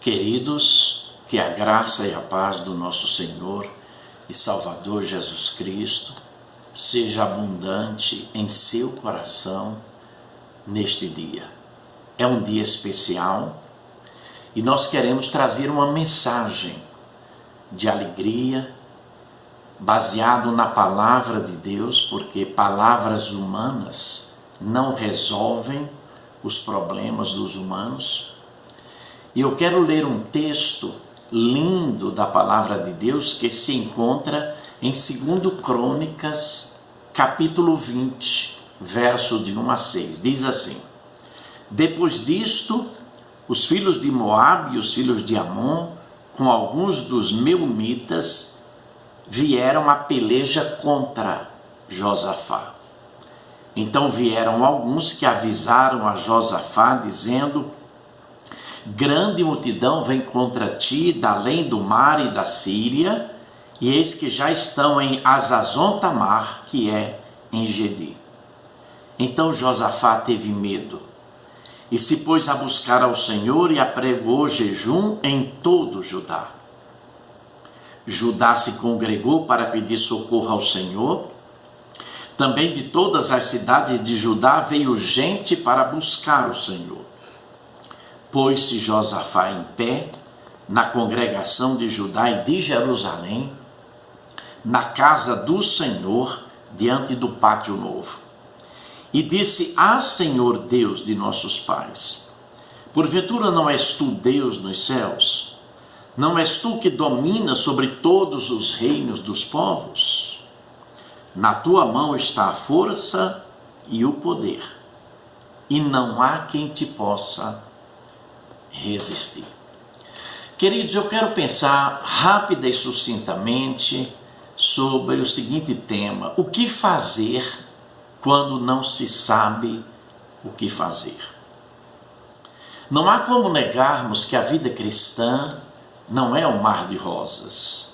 Queridos, que a graça e a paz do nosso Senhor e Salvador Jesus Cristo seja abundante em seu coração neste dia. É um dia especial e nós queremos trazer uma mensagem de alegria, baseado na palavra de Deus, porque palavras humanas não resolvem os problemas dos humanos. E eu quero ler um texto lindo da palavra de Deus que se encontra em 2 Crônicas, capítulo 20, verso de 1 a 6. Diz assim: Depois disto, os filhos de Moabe e os filhos de Amon, com alguns dos meunitas, vieram a peleja contra Josafá. Então vieram alguns que avisaram a Josafá, dizendo: Grande multidão vem contra ti, da além do mar e da Síria, e eis que já estão em Hazazon-Tamar, que é em Gedi. Então Josafá teve medo, e se pôs a buscar ao Senhor, e apregou jejum em todo Judá. Judá se congregou para pedir socorro ao Senhor. Também de todas as cidades de Judá veio gente para buscar o Senhor. Pôs-se Josafá em pé na congregação de Judá e de Jerusalém, na casa do Senhor, diante do pátio novo. E disse: Senhor Deus de nossos pais, porventura não és tu Deus nos céus? Não és tu que dominas sobre todos os reinos dos povos? Na tua mão está a força e o poder, e não há quem te possa resistir. Queridos, eu quero pensar rápida e sucintamente sobre o seguinte tema: o que fazer quando não se sabe o que fazer? Não há como negarmos que a vida cristã não é um mar de rosas.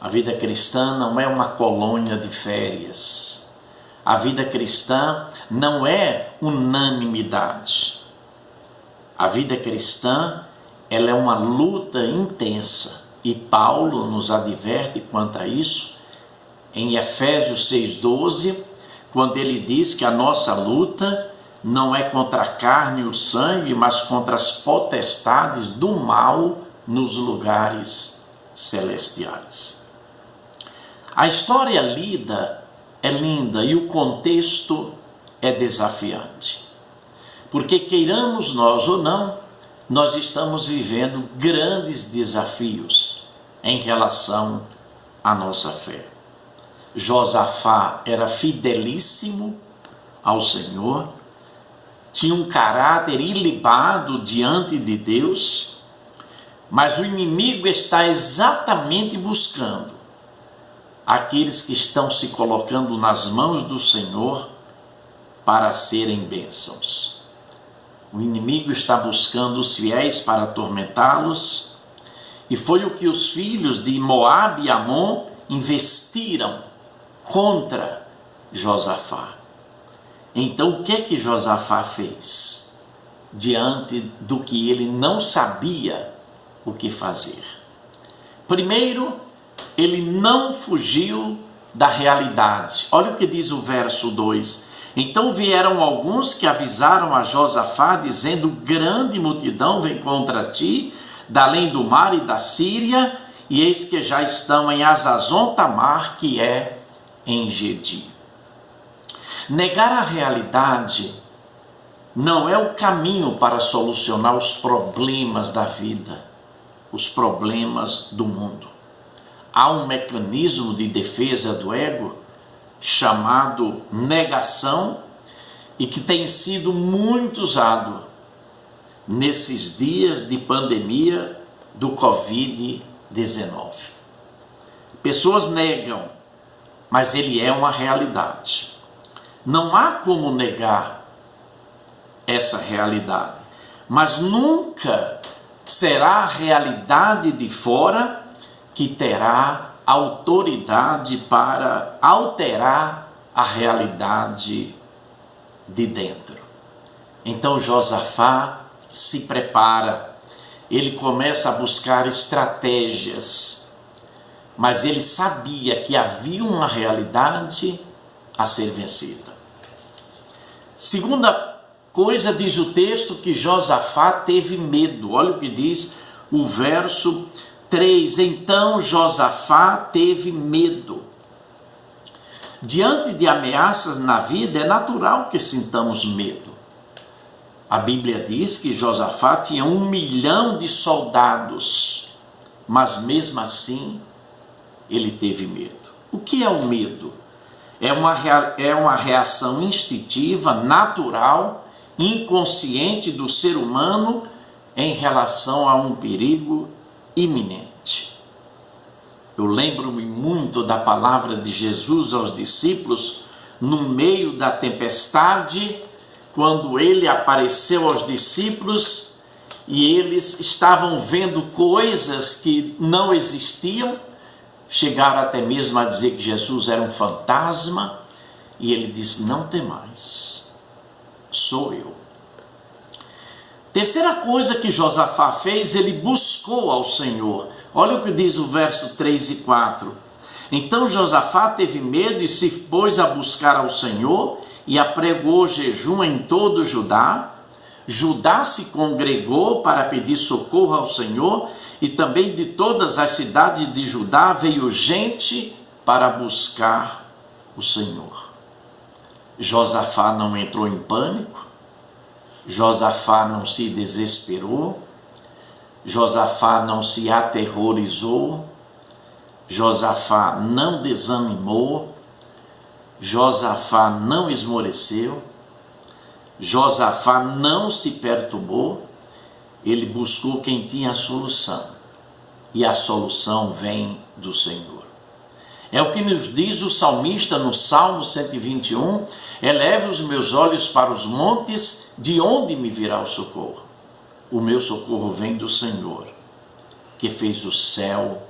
A vida cristã não é uma colônia de férias. A vida cristã não é unanimidade. A vida cristã, ela é uma luta intensa, e Paulo nos adverte quanto a isso em Efésios 6,12, quando ele diz que a nossa luta não é contra a carne e o sangue, mas contra as potestades do mal nos lugares celestiais. A história lida é linda e o contexto é desafiante. Porque queiramos nós ou não, nós estamos vivendo grandes desafios em relação à nossa fé. Josafá era fidelíssimo ao Senhor, tinha um caráter ilibado diante de Deus, mas o inimigo está exatamente buscando aqueles que estão se colocando nas mãos do Senhor para serem bênçãos. O inimigo está buscando os fiéis para atormentá-los, e foi o que os filhos de Moabe e Amon investiram contra Josafá. Então o que é que Josafá fez diante do que ele não sabia o que fazer? Primeiro, ele não fugiu da realidade. Olha o que diz o verso 2. Então vieram alguns que avisaram a Josafá, dizendo: Grande multidão vem contra ti, da além do mar e da Síria, e eis que já estão em Hazazon-Tamar, que é em Gedi. Negar a realidade não é o caminho para solucionar os problemas da vida, os problemas do mundo. Há um mecanismo de defesa do ego chamado negação, e que tem sido muito usado nesses dias de pandemia do Covid-19. Pessoas negam, mas ele é uma realidade. Não há como negar essa realidade, mas nunca será a realidade de fora que terá autoridade para alterar a realidade de dentro. Então Josafá se prepara, ele começa a buscar estratégias, mas ele sabia que havia uma realidade a ser vencida. Segunda coisa, diz o texto, que Josafá teve medo. Olha o que diz o verso 3. Então Josafá teve medo. Diante de ameaças na vida, é natural que sintamos medo. A Bíblia diz que Josafá tinha 1 milhão de soldados, mas mesmo assim ele teve medo. O que é o medo? É uma reação instintiva, natural, inconsciente do ser humano em relação a um perigo iminente. Eu lembro-me muito da palavra de Jesus aos discípulos no meio da tempestade, quando ele apareceu aos discípulos e eles estavam vendo coisas que não existiam, chegaram até mesmo a dizer que Jesus era um fantasma, e ele disse: não temais, sou eu. Terceira coisa que Josafá fez, ele buscou ao Senhor. Olha o que diz o verso 3 e 4. Então Josafá teve medo e se pôs a buscar ao Senhor e apregou jejum em todo Judá. Judá se congregou para pedir socorro ao Senhor, e também de todas as cidades de Judá veio gente para buscar o Senhor. Josafá não entrou em pânico, Josafá não se desesperou, Josafá não se aterrorizou, Josafá não desanimou, Josafá não esmoreceu, Josafá não se perturbou. Ele buscou quem tinha a solução, e a solução vem do Senhor. É o que nos diz o salmista no Salmo 121, eleve os meus olhos para os montes, de onde me virá o socorro? O meu socorro vem do Senhor, que fez o céu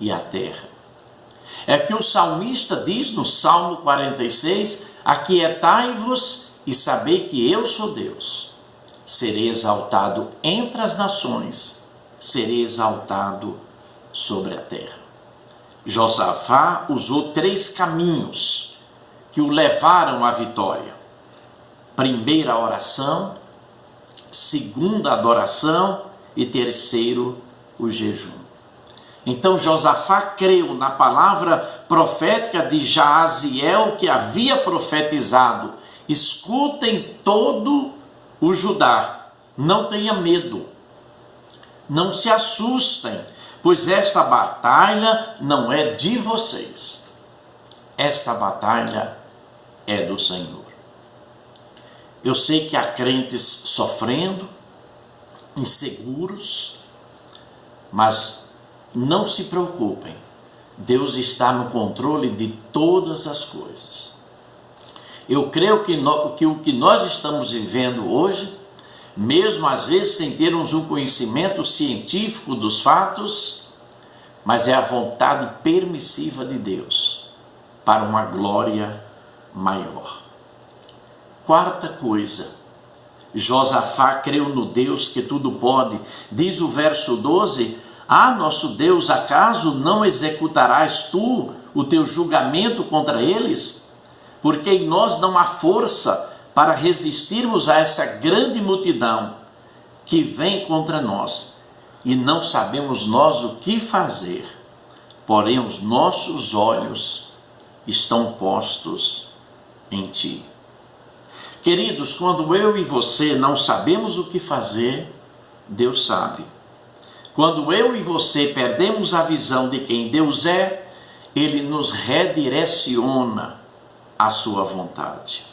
e a terra. É que o salmista diz no Salmo 46, aquietai-vos e sabei que eu sou Deus. Serei exaltado entre as nações, serei exaltado sobre a terra. Josafá usou 3 caminhos que o levaram à vitória. Primeira, oração. Segunda, adoração. E terceiro, o jejum. Então Josafá creu na palavra profética de Jaaziel, que havia profetizado: escutem todo o Judá, não tenha medo, não se assustem, pois esta batalha não é de vocês, esta batalha é do Senhor. Eu sei que há crentes sofrendo, inseguros, mas não se preocupem, Deus está no controle de todas as coisas. Eu creio que o que nós estamos vivendo hoje, mesmo às vezes sem termos um conhecimento científico dos fatos, mas é a vontade permissiva de Deus para uma glória maior. Quarta coisa, Josafá creu no Deus que tudo pode. Diz o verso 12, nosso Deus, acaso não executarás tu o teu julgamento contra eles? Porque em nós não há força para resistirmos a essa grande multidão que vem contra nós, e não sabemos nós o que fazer, porém os nossos olhos estão postos em ti. Queridos, quando eu e você não sabemos o que fazer, Deus sabe. Quando eu e você perdemos a visão de quem Deus é, Ele nos redireciona a sua vontade.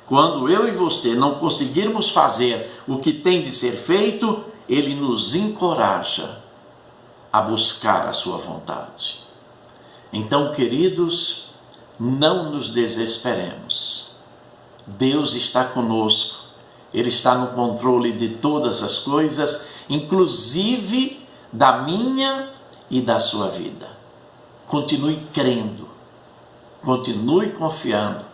Quando eu e você não conseguirmos fazer o que tem de ser feito, Ele nos encoraja a buscar a sua vontade. Então, queridos, não nos desesperemos. Deus está conosco, Ele está no controle de todas as coisas, inclusive da minha e da sua vida. Continue crendo, continue confiando,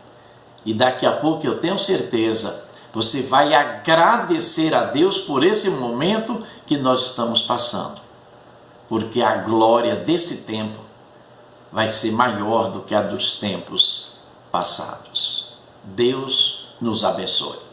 e daqui a pouco eu tenho certeza, você vai agradecer a Deus por esse momento que nós estamos passando, porque a glória desse tempo vai ser maior do que a dos tempos passados. Deus nos abençoe.